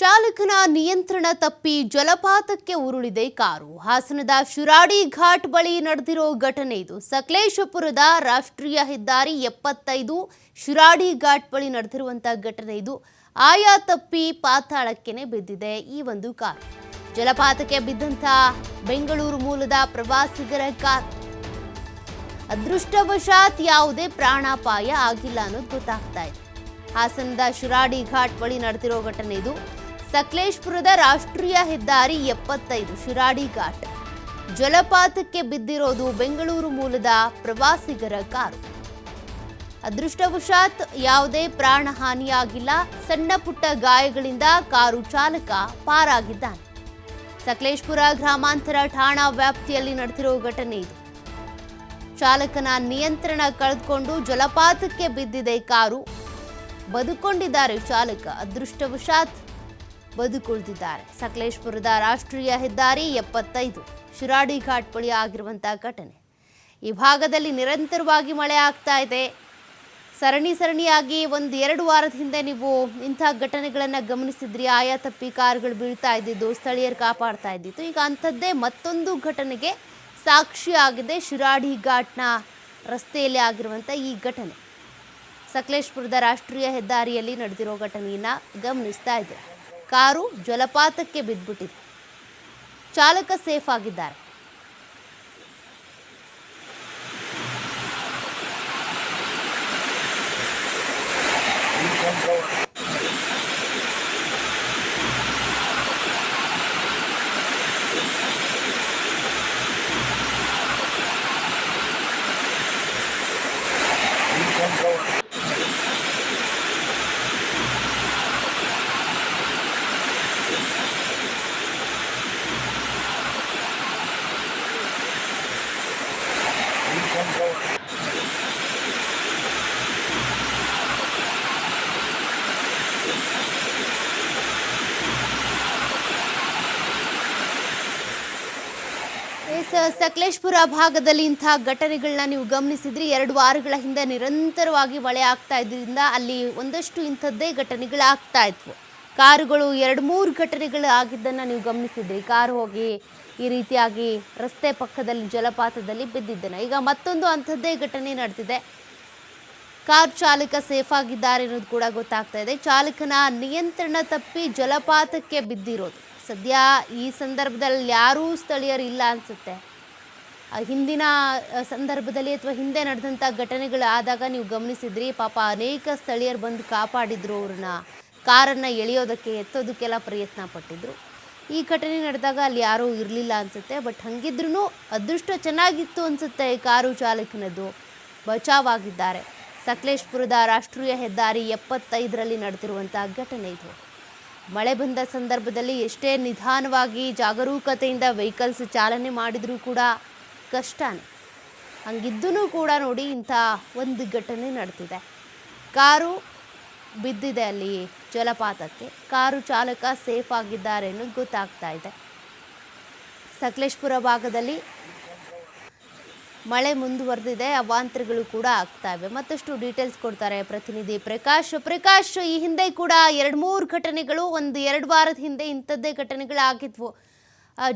ಚಾಲಕನ ನಿಯಂತ್ರಣ ತಪ್ಪಿ ಜಲಪಾತಕ್ಕೆ ಉರುಳಿದೆ ಕಾರು. ಹಾಸನದ ಶಿರಾಡಿ ಘಾಟ್ ಬಳಿ ನಡೆದಿರೋ ಘಟನೆ ಇದು. ಸಕಲೇಶಪುರದ ರಾಷ್ಟ್ರೀಯ ಹೆದ್ದಾರಿ 75 ಶಿರಾಡಿ ಘಾಟ್ ಬಳಿ ನಡೆದಿರುವಂತಹ ಘಟನೆ ಇದು. ಆಯಾ ತಪ್ಪಿ ಪಾತಾಳಕ್ಕೆನೆ ಬಿದ್ದಿದೆ ಈ ಒಂದು ಕಾರು. ಜಲಪಾತಕ್ಕೆ ಬಿದ್ದಂತ ಬೆಂಗಳೂರು ಮೂಲದ ಪ್ರವಾಸಿಗರ ಕಾರು. ಅದೃಷ್ಟವಶಾತ್ ಯಾವುದೇ ಪ್ರಾಣಾಪಾಯ ಆಗಿಲ್ಲ ಅನ್ನೋದು ಗೊತ್ತಾಗ್ತಾ ಇದೆ. ಹಾಸನದ ಶಿರಾಡಿ ಘಾಟ್ ಬಳಿ ನಡೆದಿರೋ ಘಟನೆ ಇದು. ಸಕಲೇಶಪುರದ ರಾಷ್ಟ್ರೀಯ ಹೆದ್ದಾರಿ 75 ಶಿರಾಡಿ ಘಾಟ್. ಜಲಪಾತಕ್ಕೆ ಬಿದ್ದಿರೋದು ಬೆಂಗಳೂರು ಮೂಲದ ಪ್ರವಾಸಿಗರ ಕಾರು. ಅದೃಷ್ಟವಶಾತ್ ಯಾವುದೇ ಪ್ರಾಣ ಹಾನಿಯಾಗಿಲ್ಲ. ಸಣ್ಣ ಪುಟ್ಟ ಗಾಯಗಳಿಂದ ಕಾರು ಚಾಲಕ ಪಾರಾಗಿದ್ದಾನೆ. ಸಕಲೇಶಪುರ ಗ್ರಾಮಾಂತರ ಠಾಣಾ ವ್ಯಾಪ್ತಿಯಲ್ಲಿ ನಡೆದಿರೋ ಘಟನೆ ಇದು. ಚಾಲಕನ ನಿಯಂತ್ರಣ ಕಳೆದುಕೊಂಡು ಜಲಪಾತಕ್ಕೆ ಬಿದ್ದಿದೆ ಕಾರು. ಬದುಕೊಂಡಿದ್ದಾರೆ ಚಾಲಕ. ಅದೃಷ್ಟವಶಾತ್ ಬದುಕುಳಿದಿದ್ದಾರೆ. ಸಕಲೇಶಪುರದ ರಾಷ್ಟ್ರೀಯ ಹೆದ್ದಾರಿ 75 ಶಿರಾಡಿ ಘಾಟ್ ಬಳಿ ಆಗಿರುವಂತಹ ಘಟನೆ. ಈ ಭಾಗದಲ್ಲಿ ನಿರಂತರವಾಗಿ ಮಳೆ ಆಗ್ತಾ ಇದೆ. ಸರಣಿಯಾಗಿ 1-2 ವಾರದ ಹಿಂದೆ ನೀವು ಇಂಥ ಘಟನೆಗಳನ್ನು ಗಮನಿಸಿದ್ರಿ. ಆಯಾ ತಪ್ಪಿ ಕಾರುಗಳು ಬೀಳ್ತಾ ಇದ್ದಿದ್ದು, ಸ್ಥಳೀಯರು ಕಾಪಾಡ್ತಾ ಇದ್ದಿತ್ತು. ಈಗ ಅಂಥದ್ದೇ ಮತ್ತೊಂದು ಘಟನೆಗೆ ಸಾಕ್ಷಿಯಾಗಿದೆ ಶಿರಾಡಿ ಘಾಟ್ನ ರಸ್ತೆಯಲ್ಲಿ ಆಗಿರುವಂಥ ಈ ಘಟನೆ. ಸಕಲೇಶಪುರದ ರಾಷ್ಟ್ರೀಯ ಹೆದ್ದಾರಿಯಲ್ಲಿ ನಡೆದಿರೋ ಘಟನೆಯನ್ನು ಗಮನಿಸ್ತಾ ಇದ್ದಾರೆ. ಕಾರು ಜಲಪಾತಕ್ಕೆ ಬಿದ್ದುಬಿಟ್ಟಿದೆ. ಚಾಲಕ ಸೇಫ್ ಆಗಿದ್ದಾರೆ. ಸಕಲೇಶಪುರ ಭಾಗದಲ್ಲಿ ಇಂಥ ಘಟನೆಗಳನ್ನ ನೀವು ಗಮನಿಸಿದ್ರಿ. 2 ವಾರಗಳ ಹಿಂದೆ ನಿರಂತರವಾಗಿ ಮಳೆ ಆಗ್ತಾ ಇದ್ದರಿಂದ ಅಲ್ಲಿ ಒಂದಷ್ಟು ಇಂಥದ್ದೇ ಘಟನೆಗಳಾಗ್ತಾ ಇದ್ವು. ಕಾರುಗಳು 2-3 ಘಟನೆಗಳು ಆಗಿದ್ದನ್ನು ನೀವು ಗಮನಿಸಿದ್ರಿ. ಕಾರು ಹೋಗಿ ಈ ರೀತಿಯಾಗಿ ರಸ್ತೆ ಪಕ್ಕದಲ್ಲಿ ಜಲಪಾತದಲ್ಲಿ ಬಿದ್ದಿದ್ದೇನೆ. ಈಗ ಮತ್ತೊಂದು ಅಂಥದ್ದೇ ಘಟನೆ ನಡೆದಿದೆ. ಕಾರ್ ಚಾಲಕ ಸೇಫ್ ಆಗಿದ್ದಾರೆ ಅನ್ನೋದು ಕೂಡ ಗೊತ್ತಾಗ್ತಾ ಇದೆ. ಚಾಲಕನ ನಿಯಂತ್ರಣ ತಪ್ಪಿ ಜಲಪಾತಕ್ಕೆ ಬಿದ್ದಿರೋದು. ಸದ್ಯ ಈ ಸಂದರ್ಭದಲ್ಲಿ ಯಾರೂ ಸ್ಥಳೀಯರು ಇಲ್ಲ ಅನಿಸುತ್ತೆ. ಹಿಂದಿನ ಸಂದರ್ಭದಲ್ಲಿ ಅಥವಾ ಹಿಂದೆ ನಡೆದಂಥ ಘಟನೆಗಳು ಆದಾಗ ನೀವು ಗಮನಿಸಿದ್ರಿ, ಪಾಪ ಅನೇಕ ಸ್ಥಳೀಯರು ಬಂದು ಕಾಪಾಡಿದ್ರು. ಅವ್ರನ್ನ ಕಾರನ್ನು ಎಳೆಯೋದಕ್ಕೆ ಎತ್ತೋದಕ್ಕೆಲ್ಲ ಪ್ರಯತ್ನ ಪಟ್ಟಿದ್ರು. ಈ ಘಟನೆ ನಡೆದಾಗ ಅಲ್ಲಿ ಯಾರೂ ಇರಲಿಲ್ಲ ಅನಿಸುತ್ತೆ. ಬಟ್ ಹಾಗಿದ್ರೂ ಅದೃಷ್ಟ ಚೆನ್ನಾಗಿತ್ತು ಅನಿಸುತ್ತೆ ಕಾರು ಚಾಲಕನದ್ದು. ಬಚಾವಾಗಿದ್ದಾರೆ. ಸಕಲೇಶಪುರದ ರಾಷ್ಟ್ರೀಯ ಹೆದ್ದಾರಿ 75ರಲ್ಲಿ ನಡೆದಿರುವಂಥ ಘಟನೆ ಇದು. ಮಳೆ ಬಂದ ಸಂದರ್ಭದಲ್ಲಿ ಎಷ್ಟೇ ನಿಧಾನವಾಗಿ ಜಾಗರೂಕತೆಯಿಂದ ವೆಹಿಕಲ್ಸ್ ಚಾಲನೆ ಮಾಡಿದರೂ ಕೂಡ ಕಷ್ಟನೇ. ಹಂಗಿದ್ದೂ ಕೂಡ ನೋಡಿ ಇಂಥ ಒಂದು ಘಟನೆ ನಡೆದಿದೆ. ಕಾರು ಬಿದ್ದಿದೆ ಅಲ್ಲಿ ಜಲಪಾತಕ್ಕೆ. ಕಾರು ಚಾಲಕ ಸೇಫ್ ಆಗಿದ್ದಾರೆ ಅನ್ನೋದು ಗೊತ್ತಾಗ್ತಾ ಇದೆ. ಸಕಲೇಶಪುರ ಭಾಗದಲ್ಲಿ ಮಳೆ ಮುಂದುವರೆದಿದೆ. ಅವಾಂತರಗಳು ಕೂಡ ಆಗ್ತಾ ಇವೆ. ಮತ್ತಷ್ಟು ಡೀಟೇಲ್ಸ್ ಕೊಡ್ತಾರೆ ಪ್ರತಿನಿಧಿ ಪ್ರಕಾಶ್. ಈ ಹಿಂದೆ ಕೂಡ 2-3 ಘಟನೆಗಳು 1-2 ವಾರದ ಹಿಂದೆ ಇಂಥದ್ದೇ ಘಟನೆಗಳಾಗಿದ್ವು.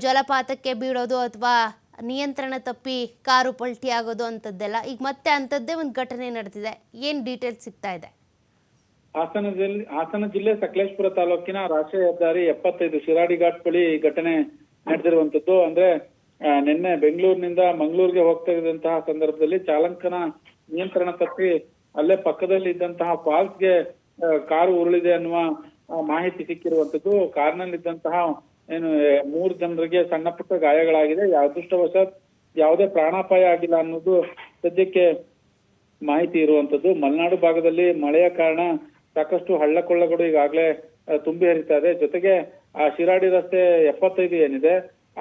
ಜಲಪಾತಕ್ಕೆ ಬೀಳೋದು ಅಥವಾ ನಿಯಂತ್ರಣ ತಪ್ಪಿ ಕಾರು ಪಲ್ಟಿ ಆಗೋದು ಅಂಥದ್ದೆಲ್ಲ. ಈಗ ಮತ್ತೆ ಅಂಥದ್ದೇ ಒಂದು ಘಟನೆ ನಡೆದಿದೆ. ಏನು ಡೀಟೇಲ್ಸ್ ಸಿಗ್ತಾ ಇದೆ? ಹಾಸನ ಜಿಲ್ಲೆ ಸಕಲೇಶಪುರ ತಾಲೂಕಿನ ರಾಷ್ಟ್ರೀಯ ಹೆದ್ದಾರಿ 75 ಶಿರಾಡಿ ಘಾಟ್ ಬಳಿ ಗೆ ನಡೆದಿರುವಂತದ್ದು. ಅಂದ್ರೆ ನಿನ್ನೆ ಬೆಂಗಳೂರಿನಿಂದ ಮಂಗಳೂರಿಗೆ ಹೋಗ್ತಾ ಇದ್ದಂತಹ ಸಂದರ್ಭದಲ್ಲಿ ಚಾಲಕನ ನಿಯಂತ್ರಣ ತಪ್ಪಿ ಅಲ್ಲೇ ಪಕ್ಕದಲ್ಲಿ ಇದ್ದಂತಹ ಫಾಲ್ಸ್ಗೆ ಕಾರು ಉರುಳಿದೆ ಅನ್ನುವ ಮಾಹಿತಿ ಸಿಕ್ಕಿರುವಂತದ್ದು. ಕಾರ್ನಲ್ಲಿದ್ದಂತಹ 3 ಜನರಿಗೆ ಸಣ್ಣ ಪುಟ್ಟ ಗಾಯಗಳಾಗಿದೆ. ಅದೃಷ್ಟವಶಾತ್ ಯಾವುದೇ ಪ್ರಾಣಾಪಾಯ ಆಗಿಲ್ಲ ಅನ್ನೋದು ಸದ್ಯಕ್ಕೆ ಮಾಹಿತಿ ಇರುವಂತದ್ದು. ಮಲೆನಾಡು ಭಾಗದಲ್ಲಿ ಮಳೆಯ ಕಾರಣ ಸಾಕಷ್ಟು ಹಳ್ಳಕೊಳ್ಳಗಳು ಈಗಾಗಲೇ ತುಂಬಿ ಹರಿತಾ ಇದೆ. ಜೊತೆಗೆ ಆ ಶಿರಾಡಿ ರಸ್ತೆ 75 ಏನಿದೆ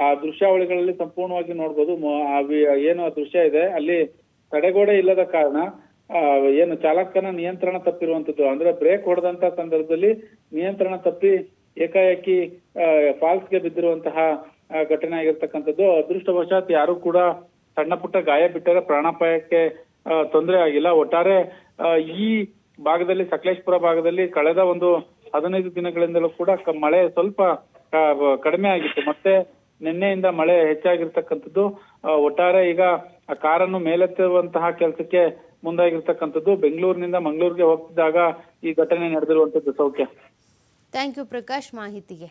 ಆ ದೃಶ್ಯಾವಳಿಗಳಲ್ಲಿ ಸಂಪೂರ್ಣವಾಗಿ ನೋಡ್ಬೋದು. ಏನು ದೃಶ್ಯ ಇದೆ ಅಲ್ಲಿ ತಡೆಗೋಡೆ ಇಲ್ಲದ ಕಾರಣ ಏನು ಚಾಲಕನ ನಿಯಂತ್ರಣ ತಪ್ಪಿರುವಂತದ್ದು. ಅಂದ್ರೆ ಬ್ರೇಕ್ ಹೊಡೆದಂತ ಸಂದರ್ಭದಲ್ಲಿ ನಿಯಂತ್ರಣ ತಪ್ಪಿ ಏಕಾಏಕಿ ಫಾಲ್ಸ್ಗೆ ಬಿದ್ದಿರುವಂತಹ ಘಟನೆ ಆಗಿರ್ತಕ್ಕಂಥದ್ದು. ಅದೃಷ್ಟವಶಾತ್ ಯಾರು ಕೂಡ ಸಣ್ಣ ಪುಟ್ಟ ಗಾಯ ಬಿಟ್ಟರೆ ಪ್ರಾಣಾಪಾಯಕ್ಕೆ ತೊಂದರೆ ಆಗಿಲ್ಲ. ಒಟ್ಟಾರೆ ಈ ಭಾಗದಲ್ಲಿ ಸಕಲೇಶಪುರ ಭಾಗದಲ್ಲಿ ಕಳೆದ ಒಂದು 15 ದಿನಗಳಿಂದಲೂ ಕೂಡ ಮಳೆ ಸ್ವಲ್ಪ ಕಡಿಮೆ ಆಗಿತ್ತು. ಮತ್ತೆ ನಿನ್ನೆಯಿಂದ ಮಳೆ ಹೆಚ್ಚಾಗಿರ್ತಕ್ಕಂಥದ್ದು. ಒಟ್ಟಾರೆ ಈಗ ಆ ಕಾರನ್ನು ಮೇಲೆತ್ತುವಂತಹ ಕೆಲಸಕ್ಕೆ ಮುಂದಾಗಿರ್ತಕ್ಕಂಥದ್ದು. ಬೆಂಗಳೂರಿನಿಂದ ಮಂಗಳೂರಿಗೆ ಹೋಗ್ತಿದ್ದಾಗ ಈ ಘಟನೆ ನಡೆದಿರುವಂತದ್ದು. ಸೌಖ್ಯ. ಥ್ಯಾಂಕ್ ಯು ಪ್ರಕಾಶ್ ಮಾಹಿತಿಗೆ.